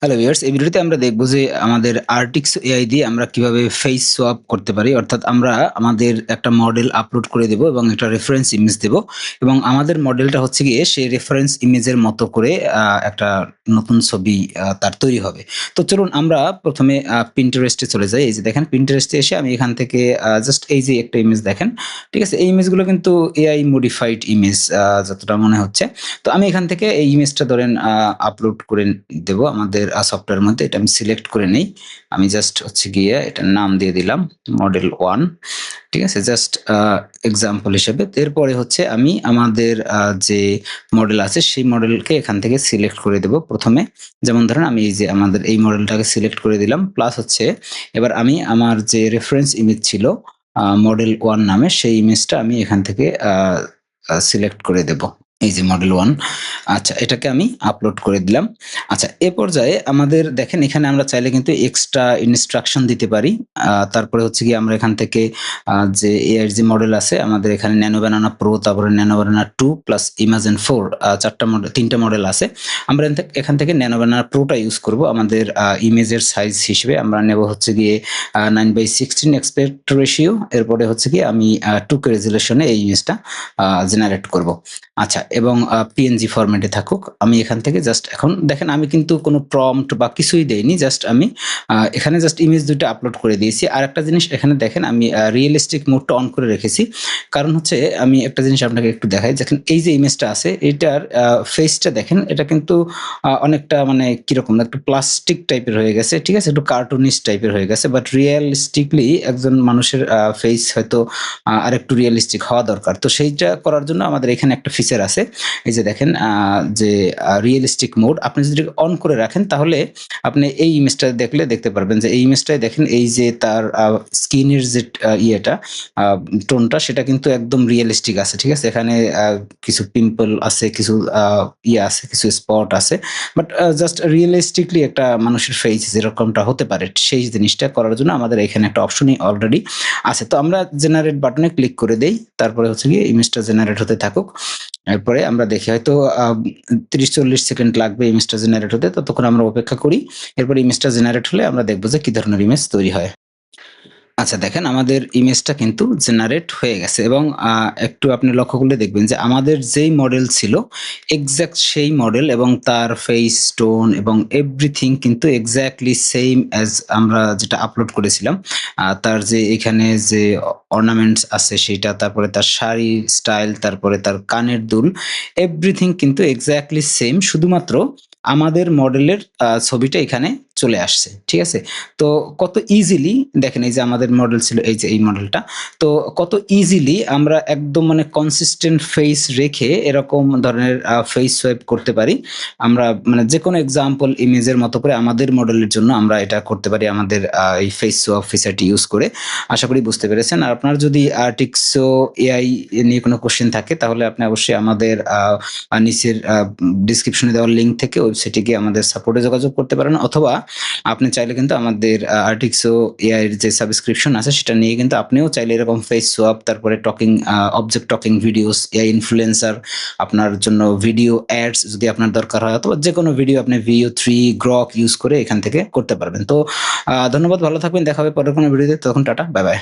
Hello viewers, এই ভিডিওতে আমরা দেখব যে আমাদের আর্টিক্স এআই দিয়ে আমরা কিভাবে ফেস সোয়াপ করতে পারি। অর্থাৎ আমরা আমাদের একটা মডেল আপলোড করে দেব এবং একটা রেফারেন্স ইমেজ দেব এবং আমাদের মডেলটা হচ্ছে গিয়ে সেই রেফারেন্স ইমেজের মতো করে একটা নতুন ছবি তার তৈরি হবে। তো চলুন আমরা ১ম এ Pinterest এ চলে যাই। এই যে দেখেন Pinterest এ এসে আমি এখান থেকে জাস্ট এই যে একটা ইমেজ দেখেন। ঠিক আছে? এই ইমেজগুলো কিন্তু এআই মডিফাইড ইমেজ যতটা মনে হচ্ছে। তো আমি এখান থেকে এই ইমেজটা ধরেন আপলোড করে দেব আমাদের সফটওয়্যারের মধ্যে। এটা আমি সিলেক্ট করে নেই। আমি জাস্ট হচ্ছে গিয়ে এটার নাম দিয়ে দিলাম মডেল 1। ঠিক আছে? জাস্ট এক্সাম্পল হিসেবে। এরপরে হচ্ছে আমি আমাদের যে মডেল আছে সেই মডেলকে এখান থেকে সিলেক্ট করে দেব ১ম এ। যেমন ধরেন আমি এই যে আমাদের এই মডেলটাকে সিলেক্ট করে দিলাম। প্লাস হচ্ছে এবার আমি আমার যে রেফারেন্স ইমেজ ছিল মডেল 1 নামে সেই ইমেজটা আমি এখান থেকে সিলেক্ট করে দেব। এই যে মডেল 1। আচ্ছা, এটাকে আমি আপলোড করে দিলাম। আচ্ছা, এ পর্যায়ে আমাদের দেখেন এখানে আমরা চাইলে কিন্তু এক্সট্রা ইনস্ট্রাকশন দিতে পারি। তারপরে হচ্ছে গিয়ে আমরা এখান থেকে যে এআই এর যে মডেল আছে আমাদের এখানে ন্যানো ব্যানানা প্রো, তারপরে ন্যানো ব্যানানা 2 প্লাস ইমাজিন 4 4টা মডেল 3টা মডেল আছে। আমরা এখান থেকে ন্যানো ব্যানানা প্রোটা ইউজ করব। আমাদের ইমেজের সাইজ হিসেবে আমরা নেব হচ্ছে গিয়ে 9:16 অ্যাসপেক্ট রেশিও। এরপরে হচ্ছে গিয়ে আমি 2K রেজোলিউশনে এই ইমেজটা জেনারেট করব। আচ্ছা, এবং পিএনজি ফরম্যাটে থাকুক। আমি এখান থেকে জাস্ট এখন দেখেন আমি কিন্তু কোনো প্রম্পট বা কিছুই দেইনি। জাস্ট আমি এখানে জাস্ট ইমেজ ২ টা আপলোড করে দিয়েছি। আরেকটা জিনিস এখানে দেখেন আমি রিয়ালিস্টিক মোডটা অন করে রেখেছি। কারণ হচ্ছে আমি একটা জিনিস আপনাকে একটু দেখাই। দেখেন এই যে ইমেজটা আছে এটার ফেসটা দেখেন এটা কিন্তু অনেকটা মানে কিরকম একটু প্লাস্টিক টাইপের হয়ে গেছে। ঠিক আছে? একটু কার্টুনিশ টাইপের হয়ে গেছে। বাট রিয়ালিস্টিকলি একজন মানুষের ফেস হয়তো আরেকটু রিয়ালিস্টিক হওয়া দরকার। তো সেইটা করার জন্য আমাদের এখানে একটা ফিচার আছে। এই যে দেখেন যে রিয়ালিস্টিক মোড আপনি যদি অন করে রাখেন তাহলে আপনি এই ইমেজটা দেখলে দেখতে পারবেন যে এই ইমেজটায় দেখেন এই যে তার স্কিনের যে ইয়েটা আ টোনটা সেটা কিন্তু একদম রিয়ালিস্টিক আছে। ঠিক আছে? এখানে কিছু পিম্পল আছে, কিছু ইয়ে আছে, কিছু স্পট আছে। বাট জাস্ট রিয়ালিস্টিকলি একটা মানুষের ফেস যেরকমটা হতে পারে সেই জিনিসটা করার জন্য আমাদের এখানে একটা অপশনই অলরেডি আছে। তো আমরা জেনারেট বাটনে ক্লিক করে দেই। তারপরে হচ্ছে গিয়ে ইমেজটা জেনারেট হতে থাকুক। এরপরে আমরা দেখি হয়তো ৩০-৪০ সেকেন্ড লাগবে ইমেজটা জেনারেট হতে। ততক্ষণ আমরা অপেক্ষা করি। এরপরে ইমেজটা জেনারেট হলে আমরা দেখব যে কি ধরনের ইমেজ তৈরি হয়। আচ্ছা, দেখেন আমাদের ইমেজটা কিন্তু জেনারেট হয়ে গেছে এবং একটু আপনি লক্ষ্য করলে দেখবেন যে আমাদের যেই মডেল ছিল এক্সাক্ট সেই মডেল এবং তার ফেস টোন এবং এভরিথিং কিন্তু এক্সাক্টলি সেইম অ্যাজ আমরা যেটা আপলোড করেছিলাম। তার যে এখানে যে অর্নামেন্টস আছে সেটা, তারপরে তার শাড়ি স্টাইল, তারপরে তার কানের দুল এভরিথিং কিন্তু এক্সাক্টলি সেম। শুধুমাত্র আমাদের মডেলের ছবিটা এখানে চলে আসছে। ঠিক আছে? তো কত ইজিলি দেখেন এই যে আমাদের মডেল ছিল এই যে এই মডেলটা। তো কত ইজিলি আমরা একদম মানে কনসিস্টেন্ট ফেস রেখে এরকম ধরনের ফেস সোয়াইপ করতে পারি। আমরা মানে যেকোনো এক্সাম্পল ইমেজের মতো করে আমাদের মডেলের জন্য আমরা এটা করতে পারি আমাদের এই ফেস সোয়াপ ফিচারটি ইউজ করে। আশা করি বুঝতে পেরেছেন। আর আপনার যদি টিকসো এআই নিয়ে কোনো কোয়েশ্চেন থাকে তাহলে আপনি অবশ্যই আমাদের নিচের ডেসক্রিপশনে দেওয়া লিঙ্ক থেকে ওয়েবসাইটে গিয়ে আমাদের সাপোর্টে যোগাযোগ করতে পারেন অথবা আপনি চাইলে কিন্তু আমাদের আর্টিক্সো এআই এর যে সাবস্ক্রিপশন আছে সেটা নিয়ে কিন্তু আপনিও চাইলে এরকম ফেস সোয়াপ তারপরে talking object talking videos, AI influencer আপনার জন্য ভিডিও অ্যাডস যদি আপনার দরকার হয় অথবা যেকোনো ভিডিও আপনি VO3, গ্রক ইউজ করে এখান থেকে করতে পারবেন। তো ধন্যবাদ, ভালো থাকবেন। দেখা হবে পরের কোনো ভিডিওতে। ততক্ষণ টাটা, বাই বাই।